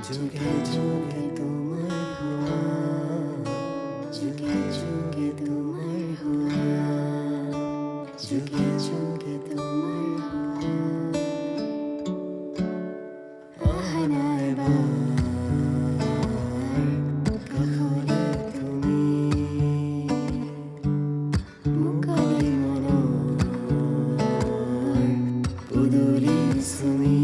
যুগে যুগে তোমার হওয়া, যুগে যুগে তোমার হওয়া, যুগে যুগে তোমার হওয়া। আহানাবার কখনো তুমি মুখলে মনোর উদুলি সুমি।